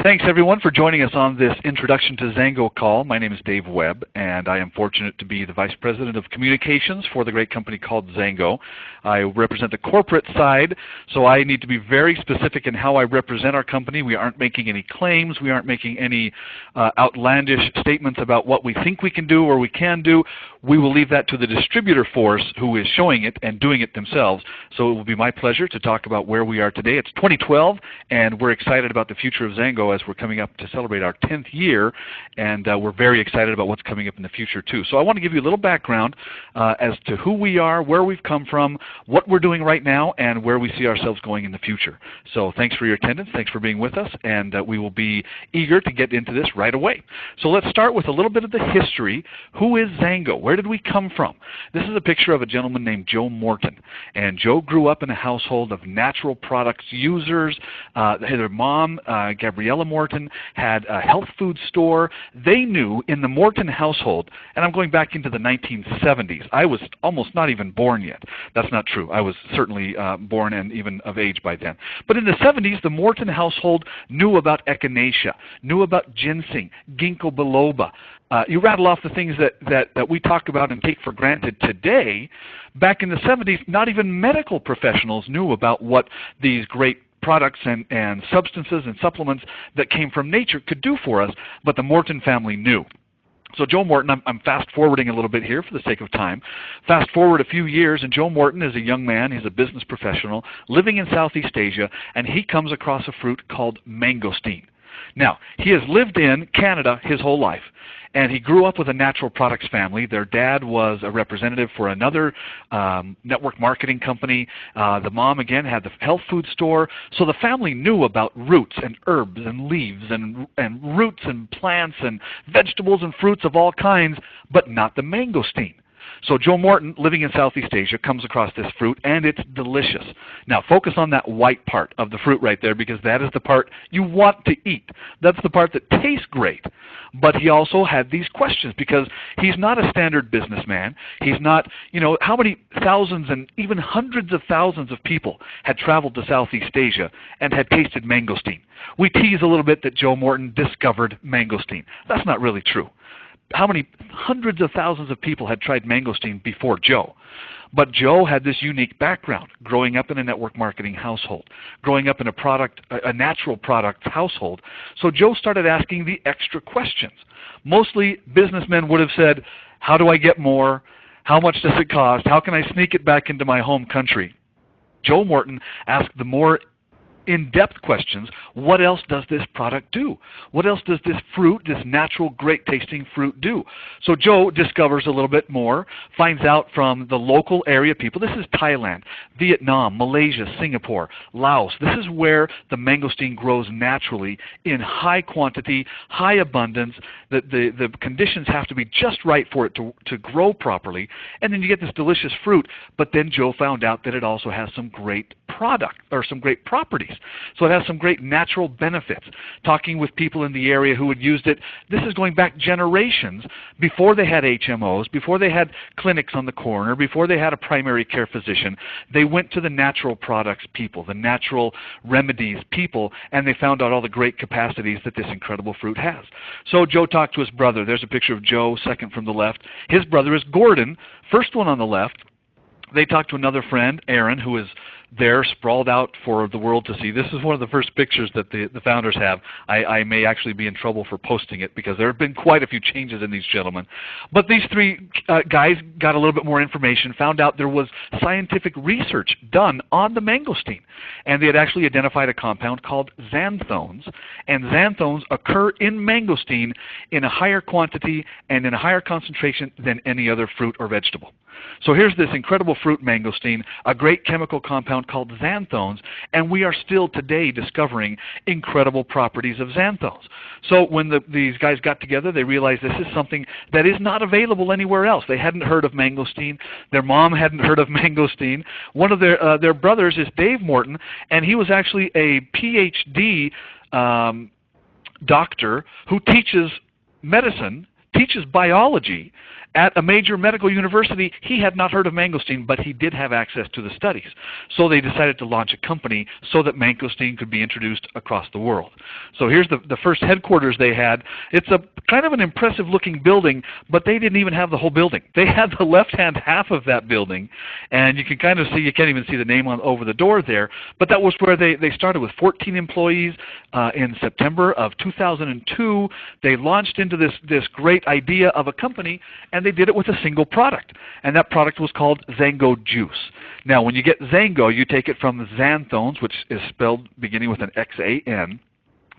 Thanks everyone for joining us on this Introduction to XANGO call. My name is Dave Webb, and I am fortunate to be the Vice President of Communications for the great company called XANGO. I represent the corporate side, so I need to be very specific in how I represent our company. We aren't making any claims. We aren't making any outlandish statements about what we think we can do or we can do. We will leave that to the distributor force who is showing it and doing it themselves. So it will be my pleasure to talk about where we are today. It's 2012, and we're excited about the future of XANGO as we're coming up to celebrate our 10th year, and we're very excited about what's coming up in the future too. So I want to give you a little background as to who we are, where we've come from, what we're doing right now, and where we see ourselves going in the future. So thanks for your attendance, thanks for being with us, and we will be eager to get into this right away. So let's start with a little bit of the history. Who is XANGO? Where did we come from? This is a picture of a gentleman named Joe Morton, and Joe grew up in a household of natural products users. Their mom, Gabriella Morton, had a health food store. They knew in the Morton household, and I'm going back into the 1970s. I was almost not even born yet. That's not true. I was certainly born and even of age by then. But in the 70s, the Morton household knew about echinacea, knew about ginseng, ginkgo biloba. You rattle off the things that we talk about and take for granted today. Back in the 70s, not even medical professionals knew about what these great products and substances and supplements that came from nature could do for us, but the Morton family knew. So Joe Morton, I'm fast forwarding a little bit here for the sake of time. Fast forward a few years, and Joe Morton is a young man. He's a business professional living in Southeast Asia, and he comes across a fruit called mangosteen. Now, he has lived in Canada his whole life, and he grew up with a natural products family. Their dad was a representative for another network marketing company. The mom, again, had the health food store. So the family knew about roots and herbs and leaves and roots and plants and vegetables and fruits of all kinds, but not the mangosteen. So Joe Morton, living in Southeast Asia, comes across this fruit, and it's delicious. Now, focus on that white part of the fruit right there, because that is the part you want to eat. That's the part that tastes great. But he also had these questions, because he's not a standard businessman. He's not, how many thousands and even hundreds of thousands of people had traveled to Southeast Asia and had tasted mangosteen? We tease a little bit that Joe Morton discovered mangosteen. That's not really true. How many hundreds of thousands of people had tried mangosteen before Joe? But Joe had this unique background, growing up in a network marketing household, growing up in a natural product household. So Joe started asking the extra questions. Mostly businessmen would have said, how do I get more? How much does it cost? How can I sneak it back into my home country? Joe Morton asked the more in-depth questions. What else does this product do? What else does this fruit, this natural, great-tasting fruit do? So Joe discovers a little bit more, finds out from the local area people. This is Thailand, Vietnam, Malaysia, Singapore, Laos. This is where the mangosteen grows naturally in high quantity, high abundance. The conditions have to be just right for it to grow properly, and then you get this delicious fruit. But then Joe found out that it also has some great properties. So it has some great natural benefits. Talking with people in the area who had used it, this is going back generations before they had HMOs, before they had clinics on the corner, before they had a primary care physician. They went to the natural products people, the natural remedies people, and they found out all the great capacities that this incredible fruit has. So Joe talked to his brother. There's a picture of Joe, second from the left. His brother is Gordon, first one on the left. They talked to another friend, Aaron, who is there sprawled out for the world to see. This is one of the first pictures that the founders have. I may actually be in trouble for posting it, because there have been quite a few changes in these gentlemen. But these three guys got a little bit more information, found out there was scientific research done on the mangosteen, and they had actually identified a compound called xanthones, and xanthones occur in mangosteen in a higher quantity and in a higher concentration than any other fruit or vegetable. So here's this incredible fruit, mangosteen, a great chemical compound called xanthones, and we are still today discovering incredible properties of xanthones. So when these guys got together, they realized this is something that is not available anywhere else. They hadn't heard of mangosteen. Their mom hadn't heard of mangosteen. One of their brothers is Dave Morton, and he was actually a PhD doctor who teaches medicine, teaches biology, At a major medical university, he had not heard of mangosteen, but he did have access to the studies. So they decided to launch a company so that mangosteen could be introduced across the world. So here's the first headquarters they had. It's a kind of an impressive looking building, but they didn't even have the whole building. They had the left-hand half of that building, and you can kind of see, you can't even see the name over the door there, but that was where they started with 14 employees. In September of 2002, they launched into this great idea of a company, and they did it with a single product, and that product was called XANGO juice. Now, when you get XANGO, you take it from xanthones, which is spelled beginning with an XAN.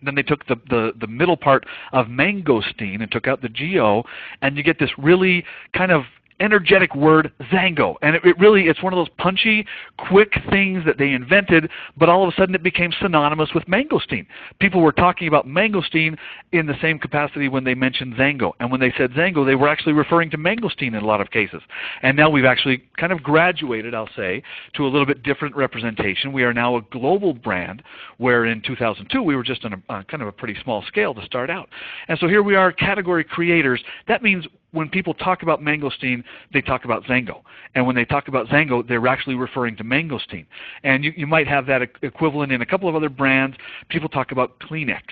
Then they took the middle part of mangosteen and took out the GO, and you get this really kind of energetic word, XANGO. And it's one of those punchy, quick things that they invented, but all of a sudden it became synonymous with mangosteen. People were talking about mangosteen in the same capacity when they mentioned XANGO. And when they said XANGO, they were actually referring to mangosteen in a lot of cases. And now we've actually kind of graduated, I'll say, to a little bit different representation. We are now a global brand, where in 2002 we were just on a kind of a pretty small scale to start out. And so here we are, category creators. That means when people talk about mangosteen, they talk about XANGO. And when they talk about XANGO, they're actually referring to mangosteen. And you might have that equivalent in a couple of other brands. People talk about Kleenex.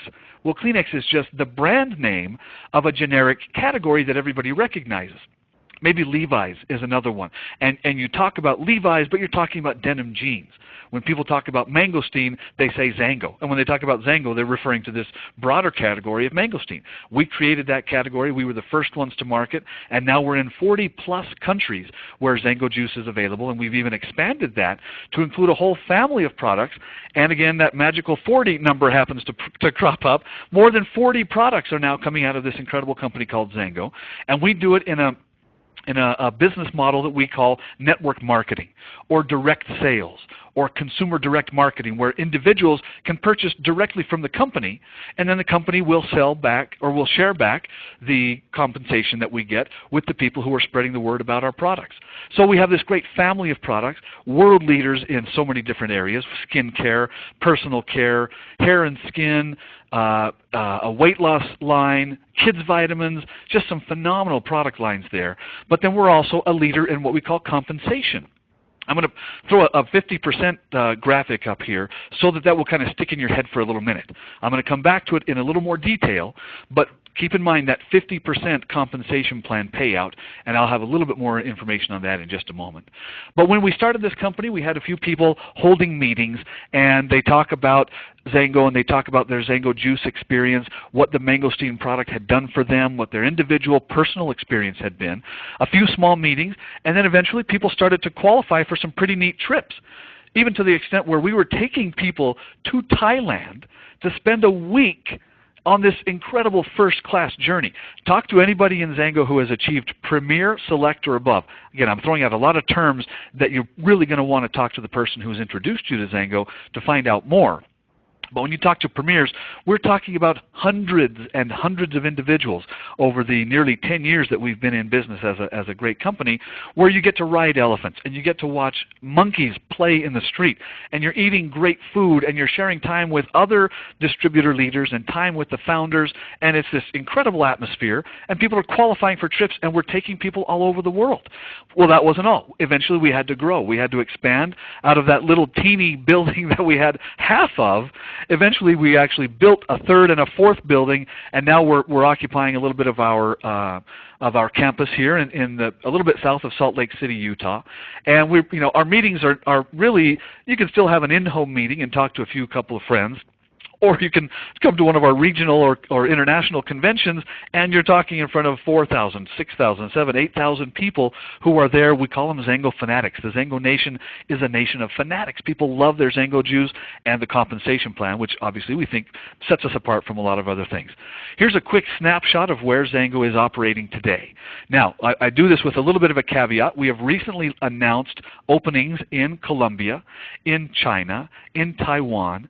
Well, Kleenex is just the brand name of a generic category that everybody recognizes. Maybe Levi's is another one. And you talk about Levi's, but you're talking about denim jeans. When people talk about mangosteen, they say XANGO. And when they talk about XANGO, they're referring to this broader category of mangosteen. We created that category. We were the first ones to market. And now we're in 40-plus countries where XANGO juice is available. And we've even expanded that to include a whole family of products. And again, that magical 40 number happens to crop up. More than 40 products are now coming out of this incredible company called XANGO. And we do it in a business model that we call network marketing, or direct sales, or consumer direct marketing, where individuals can purchase directly from the company, and then the company will sell back, or will share back the compensation that we get with the people who are spreading the word about our products. So we have this great family of products, world leaders in so many different areas: skin care, personal care, hair and skin, a weight loss line, kids vitamins, just some phenomenal product lines there. But then we're also a leader in what we call compensation. I'm going to throw a 50% graphic up here so that will kind of stick in your head for a little minute. I'm going to come back to it in a little more detail, but keep in mind that 50% compensation plan payout, and I'll have a little bit more information on that in just a moment. But when we started this company, we had a few people holding meetings, and they talk about XANGO, and they talk about their XANGO juice experience, what the mangosteen product had done for them, what their individual personal experience had been, a few small meetings, and then eventually people started to qualify for some pretty neat trips, even to the extent where we were taking people to Thailand to spend a week on this incredible first-class journey. Talk to anybody in XANGO who has achieved Premier, Select, or above. Again, I'm throwing out a lot of terms that you're really going to want to talk to the person who's introduced you to XANGO to find out more. But when you talk to premiers, we're talking about hundreds and hundreds of individuals over the nearly 10 years that we've been in business as a great company, where you get to ride elephants and you get to watch monkeys play in the street, and you're eating great food, and you're sharing time with other distributor leaders and time with the founders, and it's this incredible atmosphere, and people are qualifying for trips, and we're taking people all over the world. Well, that wasn't all. Eventually we had to grow. We had to expand out of that little teeny building that we had half of. Eventually, we actually built a third and a fourth building, and now we're occupying a little bit of our campus here in a little bit south of Salt Lake City, Utah. And our meetings are really, you can still have an in-home meeting and talk to a couple of friends. Or you can come to one of our regional or international conventions, and you're talking in front of 4,000, 6,000, 7,000, 8,000 people who are there. We call them XANGO fanatics. The XANGO Nation is a nation of fanatics. People love their XANGO juice and the compensation plan, which obviously we think sets us apart from a lot of other things. Here's a quick snapshot of where XANGO is operating today. Now, I do this with a little bit of a caveat. We have recently announced openings in Colombia, in China, in Taiwan.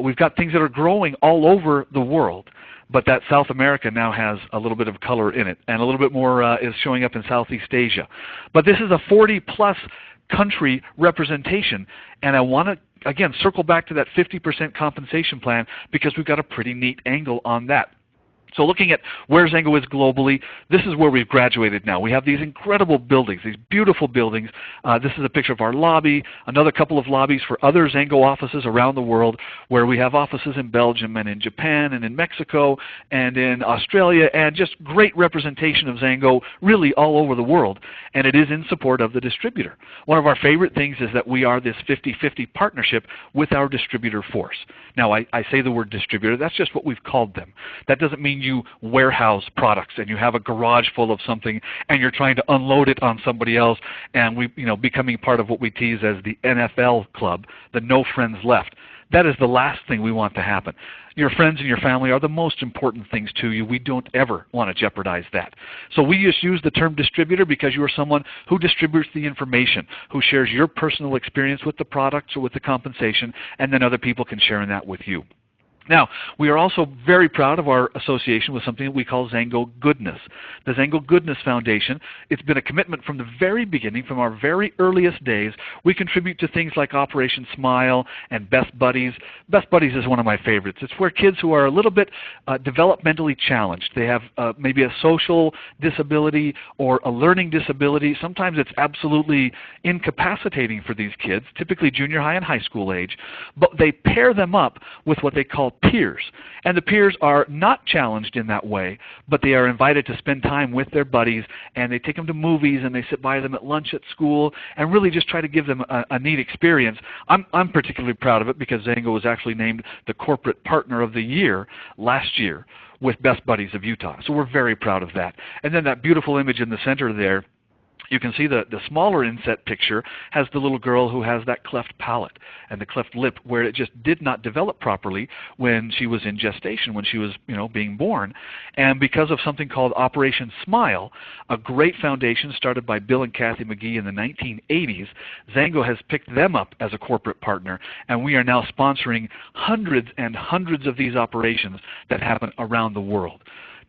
We've got things that are growing all over the world, but that South America now has a little bit of color in it, and a little bit more is showing up in Southeast Asia. But this is a 40-plus country representation, and I want to, again, circle back to that 50% compensation plan, because we've got a pretty neat angle on that. So looking at where XANGO is globally, this is where we've graduated now. We have these incredible buildings, these beautiful buildings. This is a picture of our lobby, another couple of lobbies for other XANGO offices around the world, where we have offices in Belgium and in Japan and in Mexico and in Australia, and just great representation of XANGO really all over the world. And it is in support of the distributor. One of our favorite things is that we are this 50-50 partnership with our distributor force. Now I say the word distributor, that's just what we've called them. That doesn't mean you warehouse products and you have a garage full of something and you're trying to unload it on somebody else, and becoming part of what we tease as the NFL club, the no friends left. That is the last thing we want to happen. Your friends and your family are the most important things to you. We don't ever want to jeopardize that. So we just use the term distributor because you are someone who distributes the information, who shares your personal experience with the products or with the compensation, and then other people can share in that with you. Now, we are also very proud of our association with something that we call XANGO Goodness. The XANGO Goodness Foundation, it's been a commitment from the very beginning, from our very earliest days. We contribute to things like Operation Smile and Best Buddies. Best Buddies is one of my favorites. It's where kids who are a little bit developmentally challenged, they have maybe a social disability or a learning disability. Sometimes it's absolutely incapacitating for these kids, typically junior high and high school age, but they pair them up with what they call peers. And the peers are not challenged in that way, but they are invited to spend time with their buddies, and they take them to movies, and they sit by them at lunch at school, and really just try to give them a neat experience. I'm particularly proud of it because XANGO was actually named the Corporate Partner of the Year last year with Best Buddies of Utah. So we're very proud of that. And then that beautiful image in the center there, you can see the smaller inset picture has the little girl who has that cleft palate and the cleft lip, where it just did not develop properly when she was in gestation, when she was being born. And because of something called Operation Smile, a great foundation started by Bill and Kathy McGee in the 1980s, XANGO has picked them up as a corporate partner, and we are now sponsoring hundreds and hundreds of these operations that happen around the world.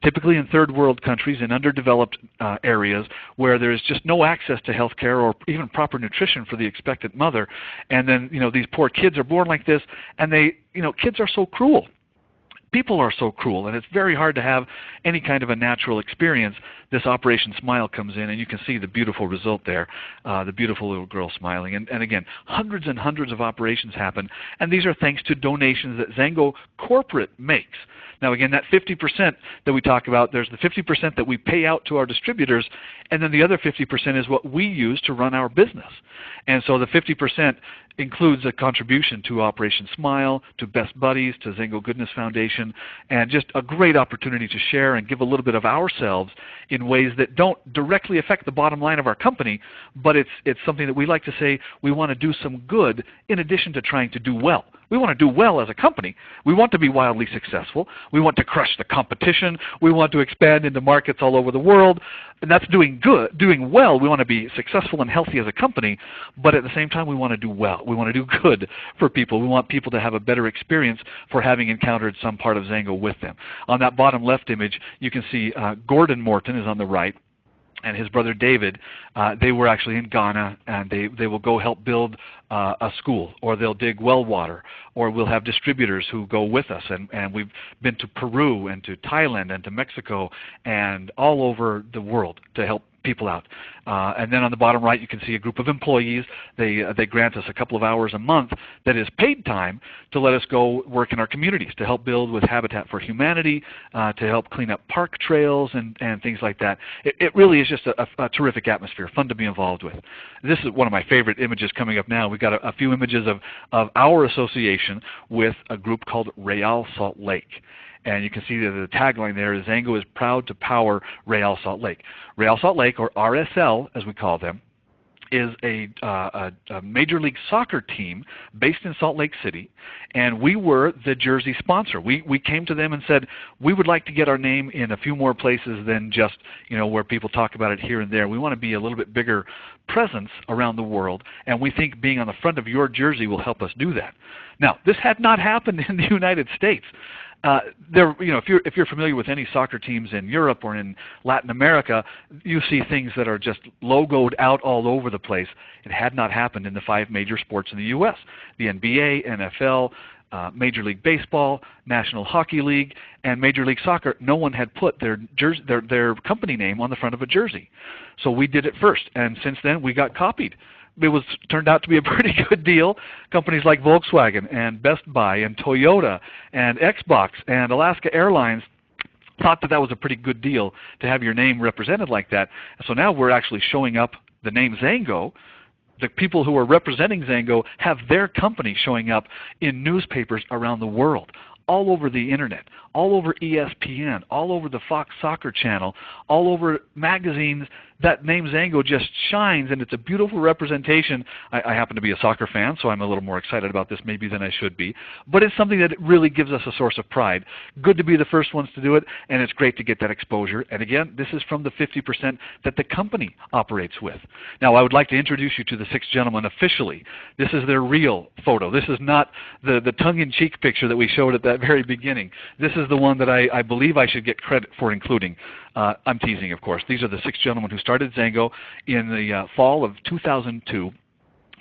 Typically in third world countries, in underdeveloped areas where there is just no access to health care or even proper nutrition for the expectant mother. And then these poor kids are born like this, and kids are so cruel. People are so cruel, and it's very hard to have any kind of a natural experience. This Operation Smile comes in, and you can see the beautiful result there, the beautiful little girl smiling. And again, hundreds and hundreds of operations happen, and these are thanks to donations that XANGO corporate makes. Now again, that 50% that we talk about, there's the 50% that we pay out to our distributors, and then the other 50% is what we use to run our business. And so the 50% includes a contribution to Operation Smile, to Best Buddies, to XANGO Goodness Foundation, and just a great opportunity to share and give a little bit of ourselves in ways that don't directly affect the bottom line of our company, but it's something that we like to say we want to do some good in addition to trying to do well. We want to do well as a company. We want to be wildly successful. We want to crush the competition. We want to expand into markets all over the world. And that's doing good, doing well. We want to be successful and healthy as a company, but at the same time we want to do well. We want to do good for people. We want people to have a better experience for having encountered some part of XANGO with them. On that bottom left image, you can see Gordon Morton is on the right, and his brother David. They were actually in Ghana, and they will go help build a school, or they'll dig well water, or we'll have distributors who go with us. And we've been to Peru and to Thailand and to Mexico and all over the world to help people out. And then on the bottom right, you can see a group of employees. They grant us a couple of hours a month that is paid time to let us go work in our communities, to help build with Habitat for Humanity, to help clean up park trails and things like that. It really is just a terrific atmosphere, fun to be involved with. This is one of my favorite images coming up now. We've got a few images of our association with a group called Real Salt Lake. And you can see that the tagline there is XANGO is proud to power Real Salt Lake. Real Salt Lake, or RSL as we call them, is a Major League Soccer team based in Salt Lake City, and we were the jersey sponsor. We came to them and said, we would like to get our name in a few more places than just where people talk about it here and there. We want to be a little bit bigger presence around the world, and we think being on the front of your jersey will help us do that. Now, this had not happened in the United States. If you're familiar with any soccer teams in Europe or in Latin America, you see things that are just logoed out all over the place. It had not happened in the 5 major sports in the U.S. the NBA, NFL, Major League Baseball, National Hockey League, and Major League Soccer. No one had put their company name on the front of a jersey. So we did it first, and since then we got copied. It turned out to be a pretty good deal. Companies like Volkswagen and Best Buy and Toyota and Xbox and Alaska Airlines thought that was a pretty good deal to have your name represented like that. So now we're actually showing up the name XANGO. The people who are representing XANGO have their company showing up in newspapers around the world, all over the internet, all over ESPN, all over the Fox Soccer Channel, all over magazines. That name XANGO just shines, and it's a beautiful representation. I happen to be a soccer fan, so I'm a little more excited about this maybe than I should be. But it's something that really gives us a source of pride. Good to be the first ones to do it, and it's great to get that exposure. And again, this is from the 50% that the company operates with. Now, I would like to introduce you to the 6 gentlemen officially. This is their real photo. This is not the tongue-in-cheek picture that we showed at that very beginning. This is the one that I believe I should get credit for including. I'm teasing, of course. These are the 6 gentlemen who started XANGO in the fall of 2002.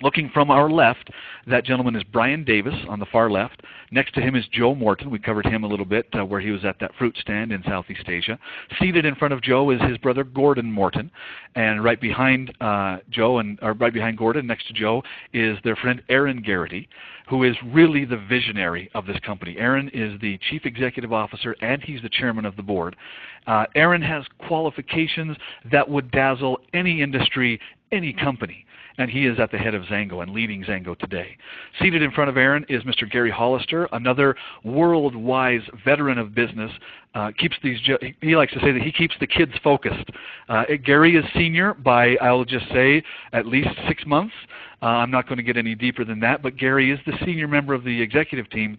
Looking from our left, that gentleman is Brian Davis on the far left. Next to him is Joe Morton. We covered him a little bit where he was at that fruit stand in Southeast Asia. Seated in front of Joe is his brother Gordon Morton, and right behind right behind Gordon, next to Joe, is their friend Aaron Garrity, who is really the visionary of this company. Aaron is the Chief Executive Officer and he's the Chairman of the Board. Aaron has qualifications that would dazzle any industry, any company. And he is at the head of XANGO and leading XANGO today. Seated in front of Aaron is Mr. Gary Hollister, another world-wise veteran of business. He likes to say that he keeps the kids focused. Gary is senior by, I'll just say, at least 6 months. I'm not going to get any deeper than that, but Gary is the senior member of the executive team.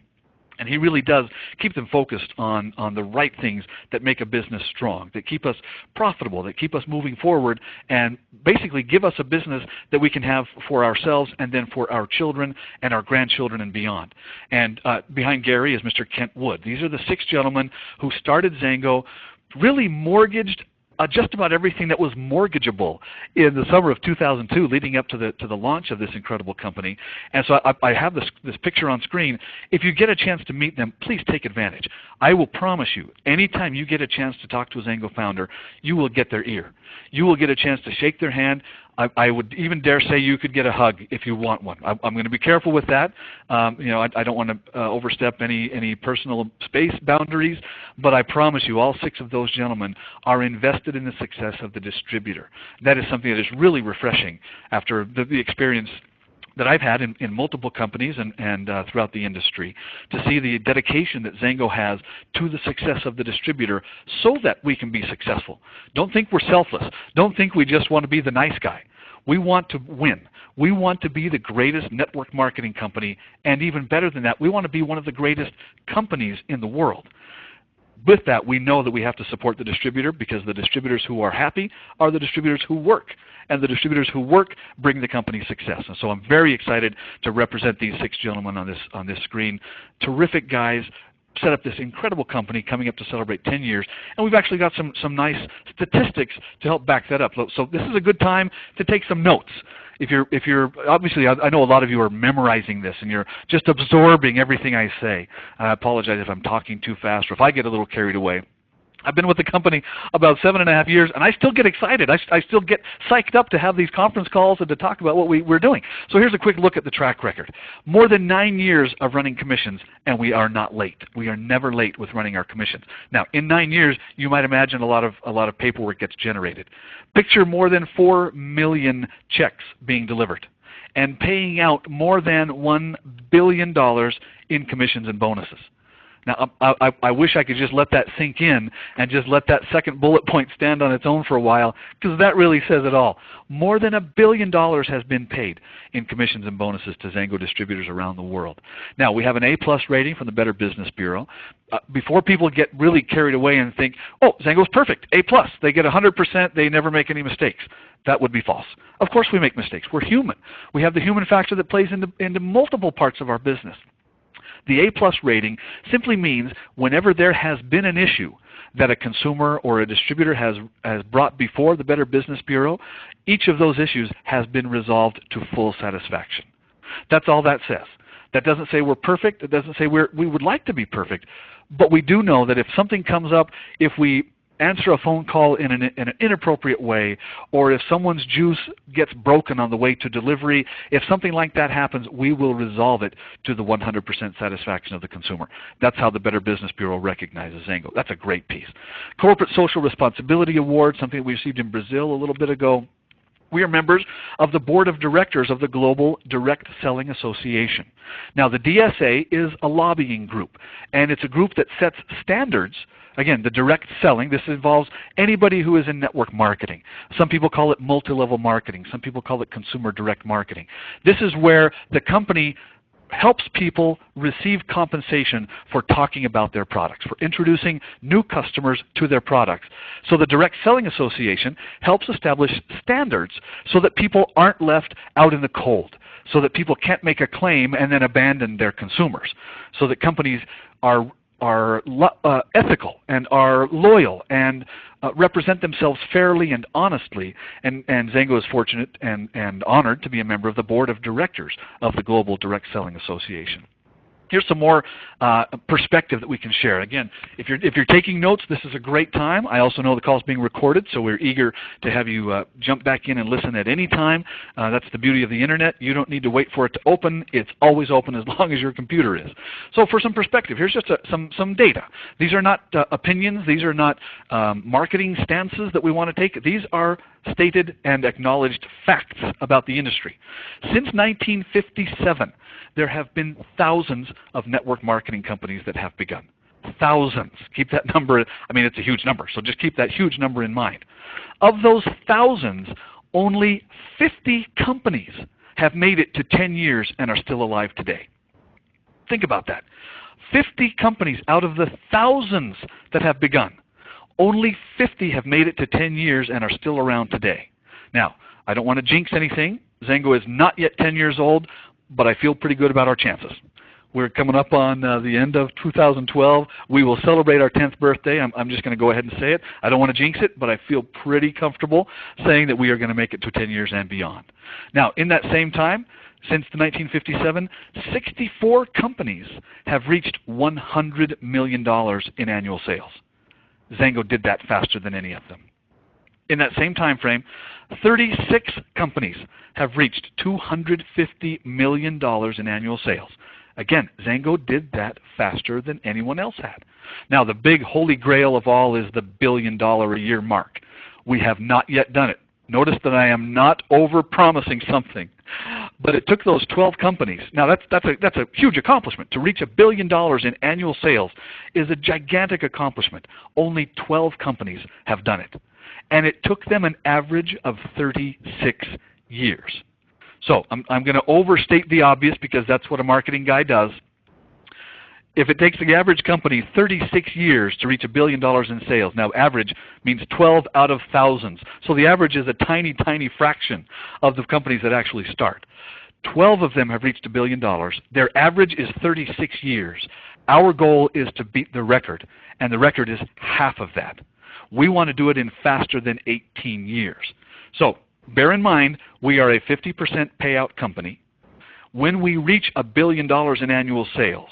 And he really does keep them focused on the right things that make a business strong, that keep us profitable, that keep us moving forward, and basically give us a business that we can have for ourselves and then for our children and our grandchildren and beyond. And behind Gary is Mr. Kent Wood. These are the 6 gentlemen who started XANGO, really mortgaged just about everything that was mortgageable in the summer of 2002 leading up to the launch of this incredible company. And so I have this picture on screen. If you get a chance to meet them, please take advantage. I will promise you, anytime you get a chance to talk to a XANGO founder, you will get their ear. You will get a chance to shake their hand. I would even dare say you could get a hug if you want one. I'm going to be careful with that. I don't want to overstep any personal space boundaries, but I promise you all 6 of those gentlemen are invested in the success of the distributor. That is something that is really refreshing after the experience that I've had in multiple companies and throughout the industry, to see the dedication that XANGO has to the success of the distributor so that we can be successful. Don't think we're selfless. Don't think we just want to be the nice guy. We want to win. We want to be the greatest network marketing company, and even better than that, we want to be one of the greatest companies in the world. With that, we know that we have to support the distributor, because the distributors who are happy are the distributors who work, and the distributors who work bring the company success. And so I'm very excited to represent these 6 gentlemen on this screen. Terrific guys. Set up this incredible company coming up to celebrate 10 years, and we've actually got some nice statistics to help back that up. So this is a good time to take some notes. If you're obviously, I know a lot of you are memorizing this and you're just absorbing everything I say. I apologize if I'm talking too fast or if I get a little carried away. I've been with the company about 7.5 years, and I still get excited. I still get psyched up to have these conference calls and to talk about what we're doing. So here's a quick look at the track record. More than 9 years of running commissions, and we are not late. We are never late with running our commissions. Now, in 9 years, you might imagine a lot of paperwork gets generated. Picture more than 4 million checks being delivered and paying out more than $1 billion in commissions and bonuses. Now, I wish I could just let that sink in and just let that second bullet point stand on its own for a while, because that really says it all. More than $1 billion has been paid in commissions and bonuses to XANGO distributors around the world. Now, we have an A+ rating from the Better Business Bureau. Before people get really carried away and think, oh, XANGO's perfect, A+, they get 100%, they never make any mistakes. That would be false. Of course we make mistakes. We're human. We have the human factor that plays into multiple parts of our business. The A+ rating simply means whenever there has been an issue that a consumer or a distributor has brought before the Better Business Bureau, each of those issues has been resolved to full satisfaction. That's all that says. That doesn't say we're perfect. It doesn't say we would like to be perfect. But we do know that if something comes up, if we answer a phone call in an inappropriate way, or if someone's juice gets broken on the way to delivery, if something like that happens, we will resolve it to the 100% satisfaction of the consumer. That's how the Better Business Bureau recognizes XANGO. That's a great piece. Corporate Social Responsibility Award, something we received in Brazil a little bit ago. We are members of the board of directors of the Global Direct Selling Association. Now, the DSA is a lobbying group, and it's a group that sets standards. Again, the direct selling, this involves anybody who is in network marketing. Some people call it multi-level marketing. Some people call it consumer direct marketing. This is where the company helps people receive compensation for talking about their products, for introducing new customers to their products. So the Direct Selling Association helps establish standards so that people aren't left out in the cold, so that people can't make a claim and then abandon their consumers, so that companies are ethical and are loyal and represent themselves fairly and honestly, and XANGO is fortunate and honored to be a member of the board of directors of the Global Direct Selling Association. Here's some more perspective that we can share. Again, if you're taking notes, this is a great time. I also know the call is being recorded, so we're eager to have you jump back in and listen at any time. That's the beauty of the Internet. You don't need to wait for it to open. It's always open as long as your computer is. So for some perspective, here's just some data. These are not opinions. These are not marketing stances that we want to take. These are stated and acknowledged facts about the industry. Since 1957, there have been thousands of network marketing companies that have begun. Thousands. Keep that number, I mean, it's a huge number, so just keep that huge number in mind. Of those thousands, only 50 companies have made it to 10 years and are still alive today. Think about that. 50 companies out of the thousands that have begun. Only 50 have made it to 10 years and are still around today. Now, I don't want to jinx anything. XANGO is not yet 10 years old, but I feel pretty good about our chances. We're coming up on the end of 2012. We will celebrate our 10th birthday. I'm just going to go ahead and say it. I don't want to jinx it, but I feel pretty comfortable saying that we are going to make it to 10 years and beyond. Now, in that same time, since 1957, 64 companies have reached $100 million in annual sales. XANGO did that faster than any of them. In that same time frame, 36 companies have reached $250 million in annual sales. Again, XANGO did that faster than anyone else had. Now, the big holy grail of all is the $1 billion a year mark. We have not yet done it. Notice that I am not over-promising something. But it took those 12 companies. Now, that's a huge accomplishment. To reach $1 billion in annual sales is a gigantic accomplishment. Only 12 companies have done it. And it took them an average of 36 years. So I'm going to overstate the obvious because that's what a marketing guy does. If it takes the average company 36 years to reach $1 billion in sales, now average means 12 out of thousands. So the average is a tiny, tiny fraction of the companies that actually start. 12 of them have reached $1 billion. Their average is 36 years. Our goal is to beat the record, and the record is half of that. We want to do it in faster than 18 years. So bear in mind, we are a 50% payout company. When we reach $1 billion in annual sales,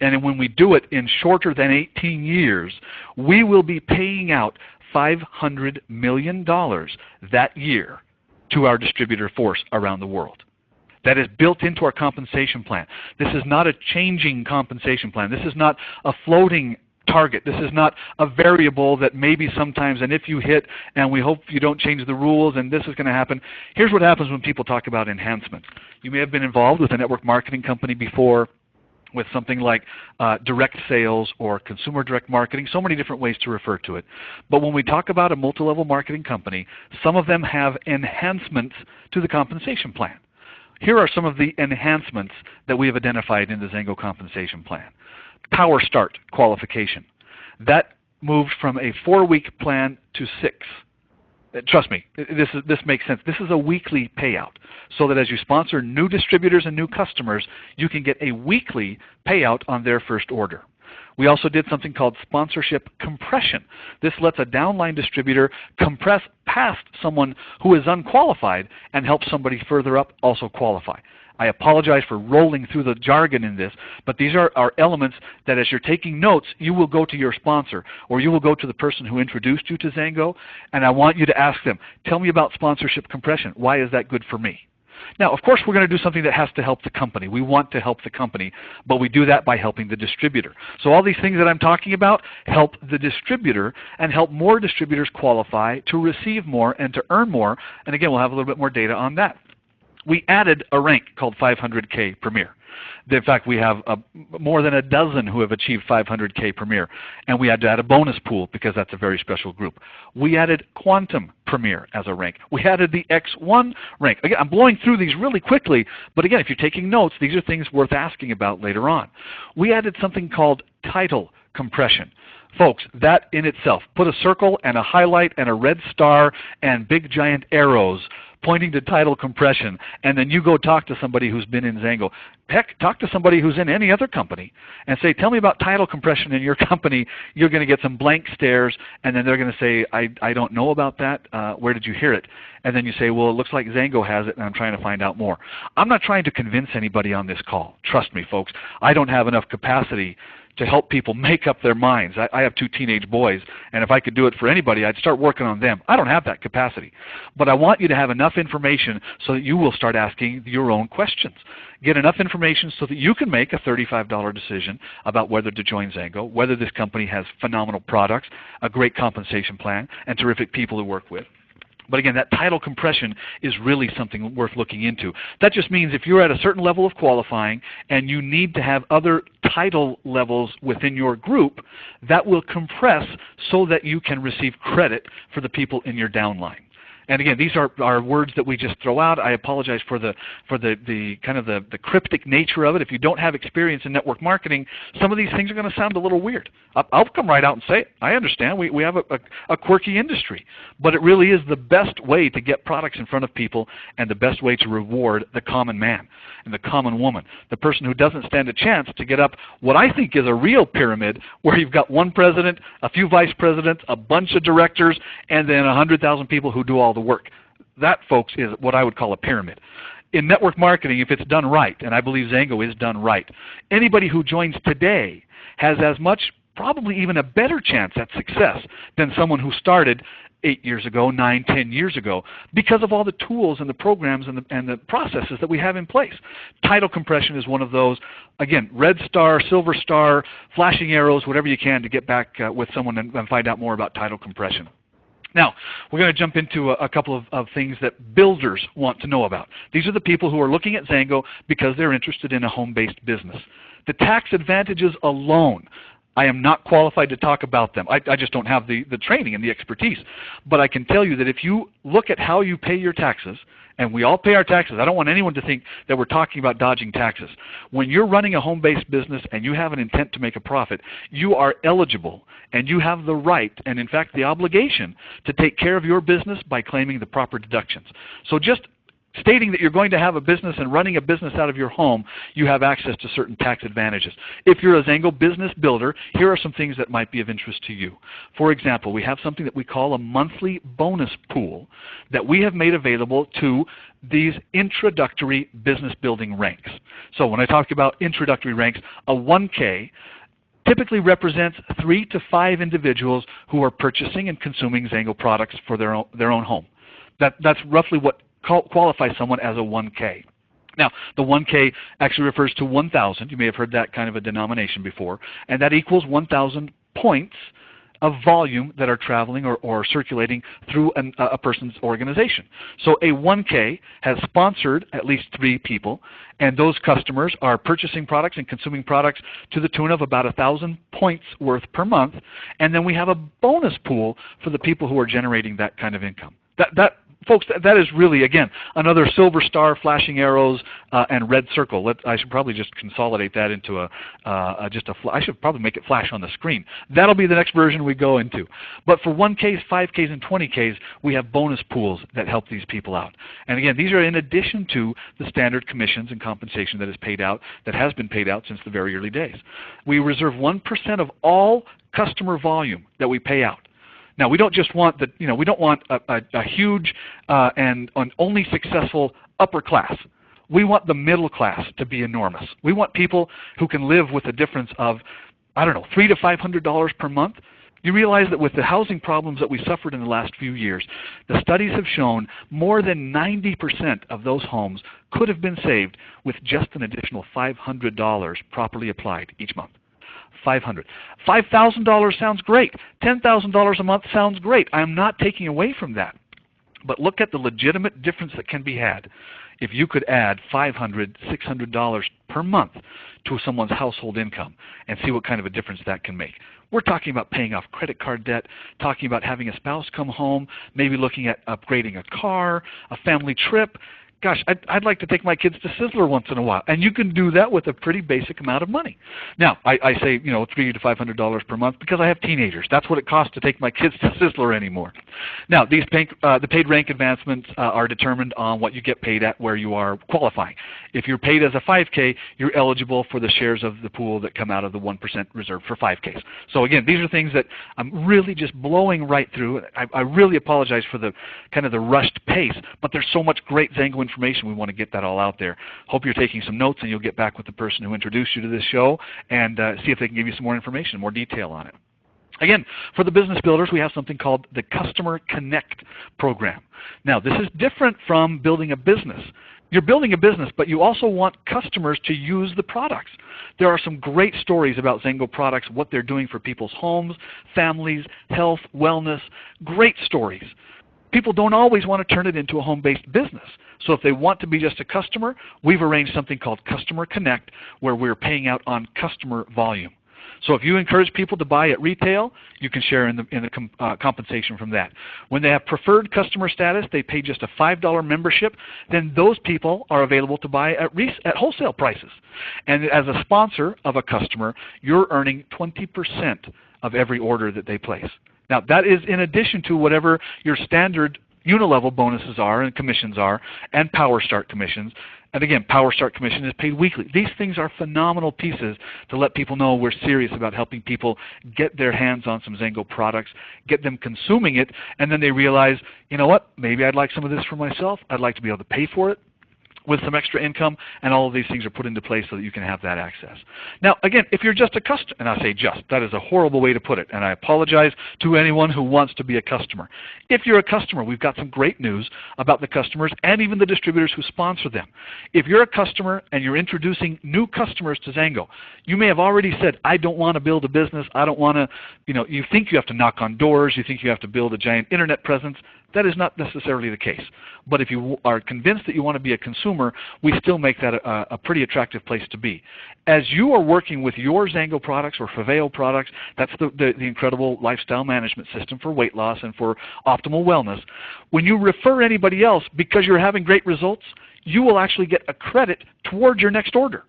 and when we do it in shorter than 18 years, we will be paying out $500 million that year to our distributor force around the world. That is built into our compensation plan. This is not a changing compensation plan. This is not a floating target. This is not a variable that maybe sometimes, and if you hit, and we hope you don't change the rules, and this is going to happen. Here's what happens when people talk about enhancements. You may have been involved with a network marketing company before, with something like direct sales or consumer direct marketing, so many different ways to refer to it. But when we talk about a multi-level marketing company, some of them have enhancements to the compensation plan. Here are some of the enhancements that we have identified in the XANGO compensation plan. Power Start qualification. That moved from a 4-week plan to 6. Trust me, this makes sense. This is a weekly payout, so that as you sponsor new distributors and new customers, you can get a weekly payout on their first order. We also did something called sponsorship compression. This lets a downline distributor compress past someone who is unqualified and help somebody further up also qualify. I apologize for rolling through the jargon in this, but these are elements that as you're taking notes, you will go to your sponsor or you will go to the person who introduced you to XANGO, and I want you to ask them, tell me about sponsorship compression. Why is that good for me? Now, of course, we're going to do something that has to help the company. We want to help the company, but we do that by helping the distributor. So all these things that I'm talking about help the distributor and help more distributors qualify to receive more and to earn more. And again, we'll have a little bit more data on that. We added a rank called 500K Premier. In fact, we have more than a dozen who have achieved 500K Premier, and we had to add a bonus pool because that's a very special group. We added Quantum Premier as a rank. We added the X1 rank. Again, I'm blowing through these really quickly, but again, if you're taking notes, these are things worth asking about later on. We added something called title compression. Folks, that in itself, put a circle and a highlight and a red star and big giant arrows pointing to title compression, and then you go talk to somebody who's been in XANGO. Heck, talk to somebody who's in any other company and say, tell me about title compression in your company. You're going to get some blank stares, and then they're going to say, I don't know about that. Where did you hear it? And then you say, well, it looks like XANGO has it, and I'm trying to find out more. I'm not trying to convince anybody on this call. Trust me, folks. I don't have enough capacity to help people make up their minds. I have 2 teenage boys, and if I could do it for anybody, I'd start working on them. I don't have that capacity. But I want you to have enough information so that you will start asking your own questions. Get enough information so that you can make a $35 decision about whether to join XANGO, whether this company has phenomenal products, a great compensation plan, and terrific people to work with. But again, that title compression is really something worth looking into. That just means if you're at a certain level of qualifying and you need to have other title levels within your group, that will compress so that you can receive credit for the people in your downline. And again, these are words that we just throw out. I apologize for the kind of the cryptic nature of it. If you don't have experience in network marketing, some of these things are going to sound a little weird. I'll come right out and say it. I understand. We have a quirky industry, but it really is the best way to get products in front of people and the best way to reward the common man and the common woman, the person who doesn't stand a chance to get up what I think is a real pyramid where you've got one president, a few vice presidents, a bunch of directors, and then 100,000 people who do all the work. That, folks, is what I would call a pyramid. In network marketing, if it's done right, and I believe XANGO is done right, anybody who joins today has as much, probably even a better chance at success than someone who started 8 years ago, 9, 10 years ago, because of all the tools and the programs and the processes that we have in place. Title compression is one of those. Again, red star, silver star, flashing arrows, whatever you can to get back with someone and find out more about title compression. Now, we're going to jump into a couple of things that builders want to know about. These are the people who are looking at XANGO because they're interested in a home-based business. The tax advantages alone, I am not qualified to talk about them. I just don't have the training and the expertise. But I can tell you that if you look at how you pay your taxes, and we all pay our taxes. I don't want anyone to think that we're talking about dodging taxes. When you're running a home-based business and you have an intent to make a profit, you are eligible and you have the right and, in fact, the obligation to take care of your business by claiming the proper deductions. So just stating that you're going to have a business and running a business out of your home, you have access to certain tax advantages. If you're a XANGO business builder, here are some things that might be of interest to you. For example, we have something that we call a monthly bonus pool that we have made available to these introductory business building ranks. So when I talk about introductory ranks, a 1K typically represents 3 to 5 individuals who are purchasing and consuming XANGO products for their own home. That's roughly what qualifies someone as a 1K. Now, the 1K actually refers to 1,000. You may have heard that kind of a denomination before, and that equals 1,000 points of volume that are traveling or circulating through a person's organization. So a 1K has sponsored at least 3 people, and those customers are purchasing products and consuming products to the tune of about 1,000 points worth per month, and then we have a bonus pool for the people who are generating that kind of income. That Folks, that is really, again, another silver star, flashing arrows, and red circle. I should probably just consolidate that into I should probably make it flash on the screen. That'll be the next version we go into. But for 1Ks, 5Ks, and 20Ks, we have bonus pools that help these people out. And again, these are in addition to the standard commissions and compensation that is paid out, that has been paid out since the very early days. We reserve 1% of all customer volume that we pay out. Now, we don't just want we don't want a huge and an only successful upper class. We want the middle class to be enormous. We want people who can live with a difference of, I don't know, $300 to $500 per month. You realize that with the housing problems that we suffered in the last few years, the studies have shown more than 90% of those homes could have been saved with just an additional $500 properly applied each month. $500. $5,000 sounds great. $10,000 a month sounds great. I'm not taking away from that. But look at the legitimate difference that can be had if you could add $500, $600 per month to someone's household income and see what kind of a difference that can make. We're talking about paying off credit card debt, talking about having a spouse come home, maybe looking at upgrading a car, a family trip. Gosh, I'd like to take my kids to Sizzler once in a while, and you can do that with a pretty basic amount of money. Now, I say $300 to $500 per month because I have teenagers. That's what it costs to take my kids to Sizzler anymore. Now, the paid rank advancements are determined on what you get paid at where you are qualifying. If you're paid as a 5K, you're eligible for the shares of the pool that come out of the 1% reserve for 5Ks. So again, these are things that I'm really just blowing right through. I really apologize for the kind of the rushed pace, but there's so much great XANGO information. We want to get that all out there. Hope you're taking some notes, and you'll get back with the person who introduced you to this show and see if they can give you some more information, more detail on it. Again, for the business builders, we have something called the Customer Connect program. Now, this is different from building a business. You're building a business, but you also want customers to use the products. There are some great stories about XANGO products, what they're doing for people's homes, families, health, wellness, great stories. People don't always want to turn it into a home-based business. So if they want to be just a customer, we've arranged something called Customer Connect, where we're paying out on customer volume. So if you encourage people to buy at retail, you can share in the compensation from that. When they have preferred customer status, they pay just a $5 membership, then those people are available to buy at wholesale prices. And as a sponsor of a customer, you're earning 20% of every order that they place. Now, that is in addition to whatever your standard unilevel bonuses are and commissions are, and Power Start commissions. And again, Power Start commission is paid weekly. These things are phenomenal pieces to let people know we're serious about helping people get their hands on some XANGO products, get them consuming it, and then they realize, you know what, maybe I'd like some of this for myself. I'd like to be able to pay for it with some extra income, and all of these things are put into place so that you can have that access. Now, again, if you're just a customer, and I say just, that is a horrible way to put it, and I apologize to anyone who wants to be a customer. If you're a customer, we've got some great news about the customers and even the distributors who sponsor them. If you're a customer and you're introducing new customers to XANGO, you may have already said, I don't want to build a business, I don't want to, you think you have to knock on doors, you think you have to build a giant internet presence. That is not necessarily the case. But if you are convinced that you want to be a consumer, we still make that a pretty attractive place to be. As you are working with your XANGO products or Faveo products, that's the incredible lifestyle management system for weight loss and for optimal wellness. When you refer anybody else because you're having great results, you will actually get a credit toward your next order.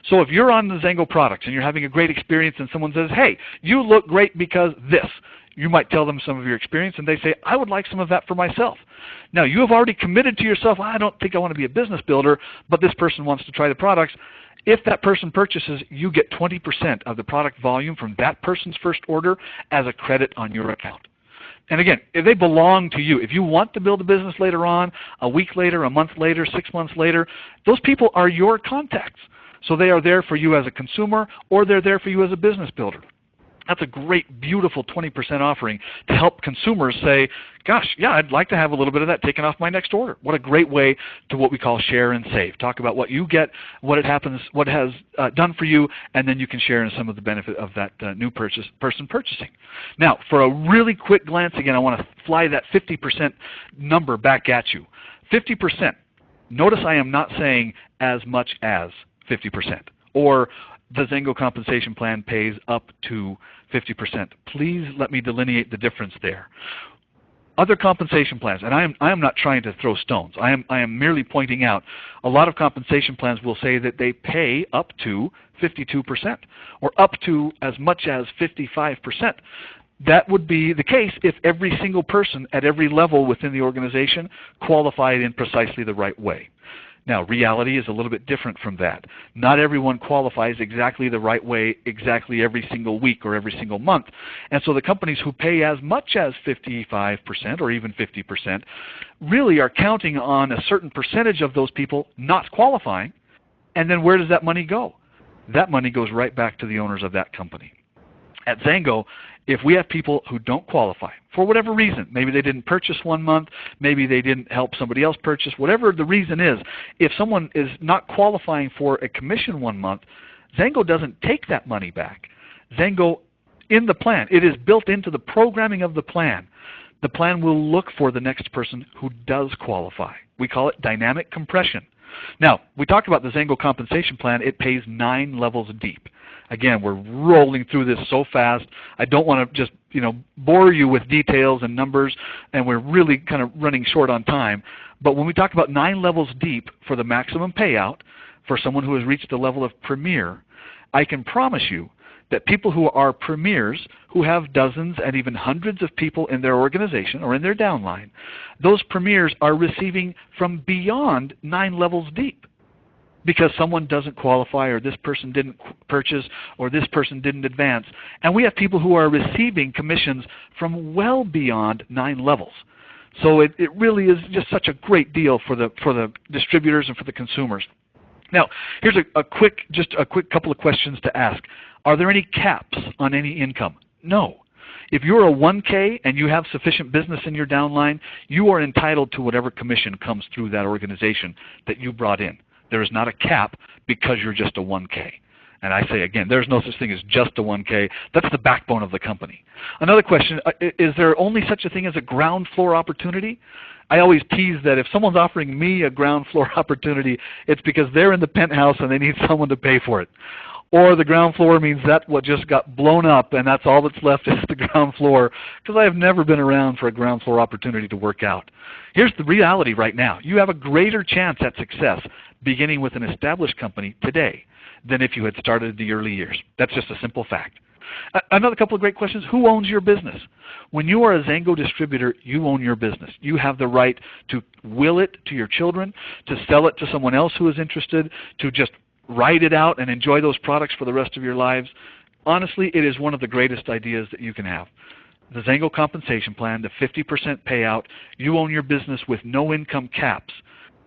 So if you're on the XANGO products and you're having a great experience and someone says, hey, you look great because this, you might tell them some of your experience and they say, I would like some of that for myself. Now, you have already committed to yourself, I don't think I want to be a business builder, but this person wants to try the products. If that person purchases, you get 20% of the product volume from that person's first order as a credit on your account. And again, if they belong to you, if you want to build a business later on, a week later, a month later, 6 months later, those people are your contacts. So they are there for you as a consumer or they're there for you as a business builder. That's a great, beautiful 20% offering to help consumers say, gosh, yeah, I'd like to have a little bit of that taken off my next order. What a great way to what we call share and save. Talk about what you get, what it has done for you, and then you can share in some of the benefit of that new person purchasing. Now, for a really quick glance, again, I want to fly that 50% number back at you. 50%. Notice I am not saying as much as 50% or the XANGO compensation plan pays up to 50%. Please let me delineate the difference there. Other compensation plans, and I am not trying to throw stones. I am merely pointing out a lot of compensation plans will say that they pay up to 52% or up to as much as 55%. That would be the case if every single person at every level within the organization qualified in precisely the right way. Now, reality is a little bit different from that. Not everyone qualifies exactly the right way exactly every single week or every single month. And so the companies who pay as much as 55% or even 50% really are counting on a certain percentage of those people not qualifying. And then where does that money go? That money goes right back to the owners of that company. At XANGO, if we have people who don't qualify for whatever reason, maybe they didn't purchase one month, maybe they didn't help somebody else purchase, whatever the reason is, if someone is not qualifying for a commission one month, XANGO doesn't take that money back. XANGO, in the plan, it is built into the programming of the plan. The plan will look for the next person who does qualify. We call it dynamic compression. Now, we talked about the XANGO compensation plan. It pays 9 levels deep. Again, we're rolling through this so fast. I don't want to just bore you with details and numbers, and we're really kind of running short on time. But when we talk about 9 levels deep for the maximum payout for someone who has reached the level of premier, I can promise you that people who are premiers, who have dozens and even hundreds of people in their organization or in their downline, those premiers are receiving from beyond 9 levels deep. Because someone doesn't qualify, or this person didn't purchase, or this person didn't advance. And we have people who are receiving commissions from well beyond 9 levels. So it really is just such a great deal for the distributors and for the consumers. Now, here's a quick couple of questions to ask. Are there any caps on any income? No. If you're a 1K and you have sufficient business in your downline, you are entitled to whatever commission comes through that organization that you brought in. There is not a cap because you're just a 1K. And I say again, there's no such thing as just a 1K. That's the backbone of the company. Another question, is there only such a thing as a ground floor opportunity? I always tease that if someone's offering me a ground floor opportunity, it's because they're in the penthouse and they need someone to pay for it. Or the ground floor means that what just got blown up and that's all that's left is the ground floor, because I have never been around for a ground floor opportunity to work out. Here's the reality right now. You have a greater chance at success beginning with an established company today than if you had started in the early years. That's just a simple fact. Another couple of great questions. Who owns your business? When you are a XANGO distributor, you own your business. You have the right to will it to your children, to sell it to someone else who is interested, to just ride it out and enjoy those products for the rest of your lives. Honestly, it is one of the greatest ideas that you can have. The XANGO compensation plan, the 50% payout, you own your business with no income caps,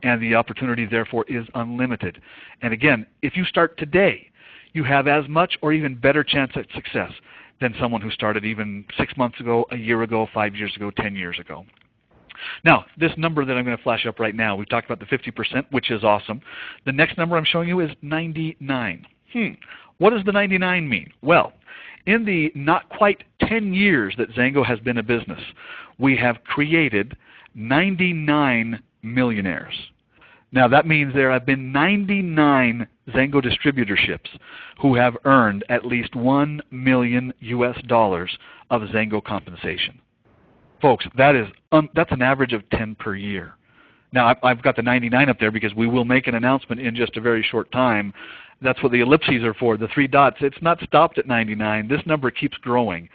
and the opportunity, therefore, is unlimited. And again, if you start today, you have as much or even better chance at success than someone who started even 6 months ago, a year ago, 5 years ago, 10 years ago. Now, this number that I'm going to flash up right now, we've talked about the 50%, which is awesome. The next number I'm showing you is 99. What does the 99 mean? Well, in the not quite 10 years that XANGO has been a business, we have created 99 millionaires. Now that means there have been 99 XANGO distributorships who have earned at least $1 million of XANGO compensation. Folks, that's an average of 10 per year. Now I've got the 99 up there because we will make an announcement in just a very short time. That's what the ellipses are for, the 3 dots. It's not stopped at 99. This number keeps growing.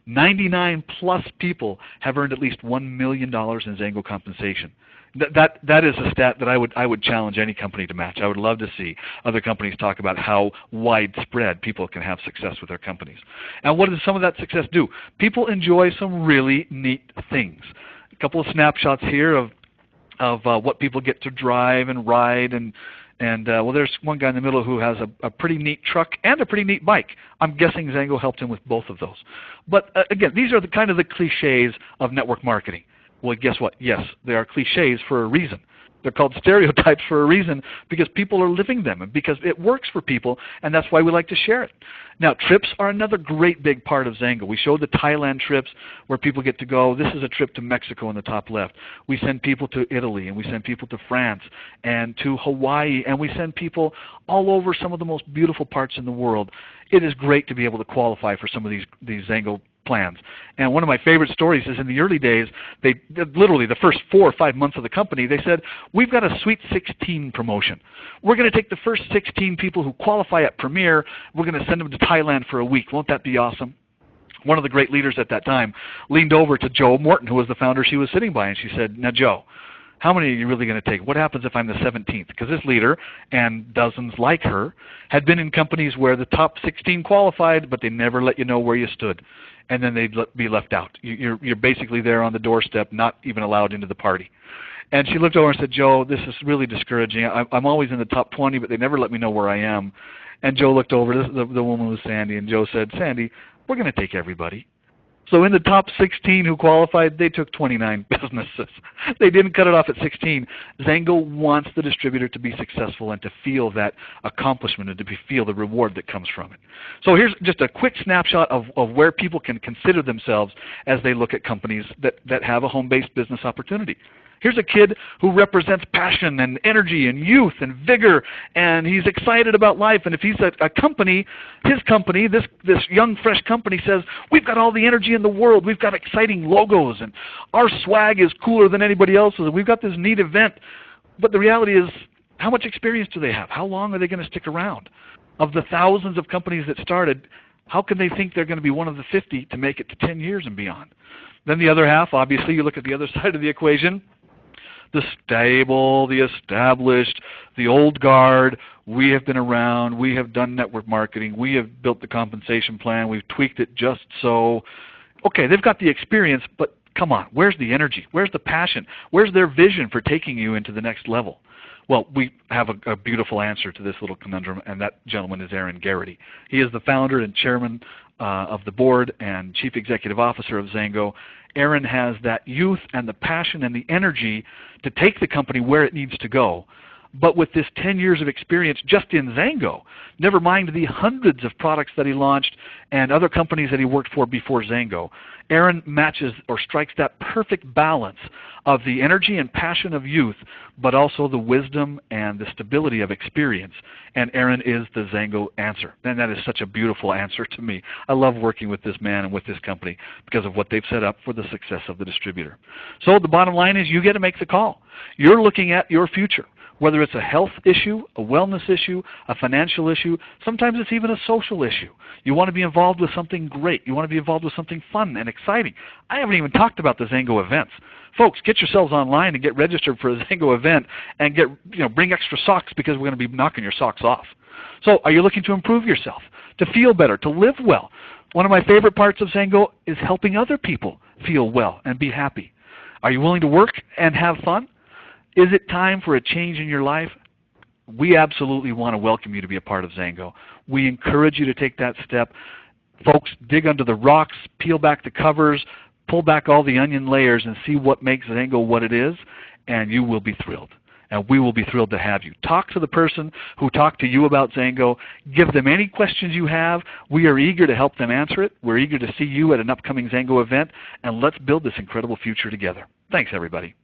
99 plus people have earned at least $1 million in XANGO compensation. That is a stat that I would challenge any company to match. I would love to see other companies talk about how widespread people can have success with their companies. And what does some of that success do? People enjoy some really neat things. A couple of snapshots here of what people get to drive and ride, and well, there's one guy in the middle who has a pretty neat truck and a pretty neat bike. I'm guessing XANGO helped him with both of those. But again, these are the kind of the cliches of network marketing. Well, guess what? Yes, they are cliches for a reason. They're called stereotypes for a reason because people are living them and because it works for people, and that's why we like to share it. Now, trips are another great big part of XANGO. We showed the Thailand trips where people get to go. This is a trip to Mexico in the top left. We send people to Italy, and we send people to France and to Hawaii, and we send people all over some of the most beautiful parts in the world. It is great to be able to qualify for some of these XANGO plans. And one of my favorite stories is in the early days, they literally the first 4 or 5 months of the company, they said, we've got a Sweet 16 promotion. We're going to take the first 16 people who qualify at Premier, we're going to send them to Thailand for a week. Won't that be awesome? One of the great leaders at that time leaned over to Joe Morton, who was the founder she was sitting by, and she said, now Joe, how many are you really going to take? What happens if I'm the 17th? Because this leader, and dozens like her, had been in companies where the top 16 qualified, but they never let you know where you stood. And then they'd be left out. You're basically there on the doorstep, not even allowed into the party. And she looked over and said, Joe, this is really discouraging. I'm always in the top 20, but they never let me know where I am. And Joe looked over, the woman was Sandy, and Joe said, Sandy, we're going to take everybody. So in the top 16 who qualified, they took 29 businesses. They didn't cut it off at 16. XANGO wants the distributor to be successful and to feel that accomplishment and to feel the reward that comes from it. So here's just a quick snapshot of where people can consider themselves as they look at companies that have a home-based business opportunity. Here's a kid who represents passion and energy and youth and vigor, and he's excited about life. And if he's a company, his company, this young, fresh company says, we've got all the energy in the world. We've got exciting logos, and our swag is cooler than anybody else's, and we've got this neat event. But the reality is, how much experience do they have? How long are they going to stick around? Of the thousands of companies that started, how can they think they're going to be one of the 50 to make it to 10 years and beyond? Then the other half, obviously, you look at the other side of the equation, the stable, the established, the old guard. We have been around. We have done network marketing. We have built the compensation plan. We've tweaked it just so. Okay, they've got the experience, but come on, where's the energy? Where's the passion? Where's their vision for taking you into the next level? Well, we have a beautiful answer to this little conundrum, and that gentleman is Aaron Garrity. He is the founder and chairman of the board and chief executive officer of XANGO. Aaron has that youth and the passion and the energy to take the company where it needs to go. But with this 10 years of experience just in XANGO, never mind the hundreds of products that he launched and other companies that he worked for before XANGO, Aaron matches or strikes that perfect balance of the energy and passion of youth, but also the wisdom and the stability of experience. And Aaron is the XANGO answer. And that is such a beautiful answer to me. I love working with this man and with this company because of what they've set up for the success of the distributor. So the bottom line is you get to make the call. You're looking at your future. Whether it's a health issue, a wellness issue, a financial issue, sometimes it's even a social issue. You want to be involved with something great. You want to be involved with something fun and exciting. I haven't even talked about the XANGO events. Folks, get yourselves online and get registered for a XANGO event and bring extra socks because we're going to be knocking your socks off. So are you looking to improve yourself, to feel better, to live well? One of my favorite parts of XANGO is helping other people feel well and be happy. Are you willing to work and have fun? Is it time for a change in your life? We absolutely want to welcome you to be a part of XANGO. We encourage you to take that step. Folks, dig under the rocks, peel back the covers, pull back all the onion layers and see what makes XANGO what it is, and you will be thrilled. And we will be thrilled to have you. Talk to the person who talked to you about XANGO. Give them any questions you have. We are eager to help them answer it. We're eager to see you at an upcoming XANGO event, and let's build this incredible future together. Thanks, everybody.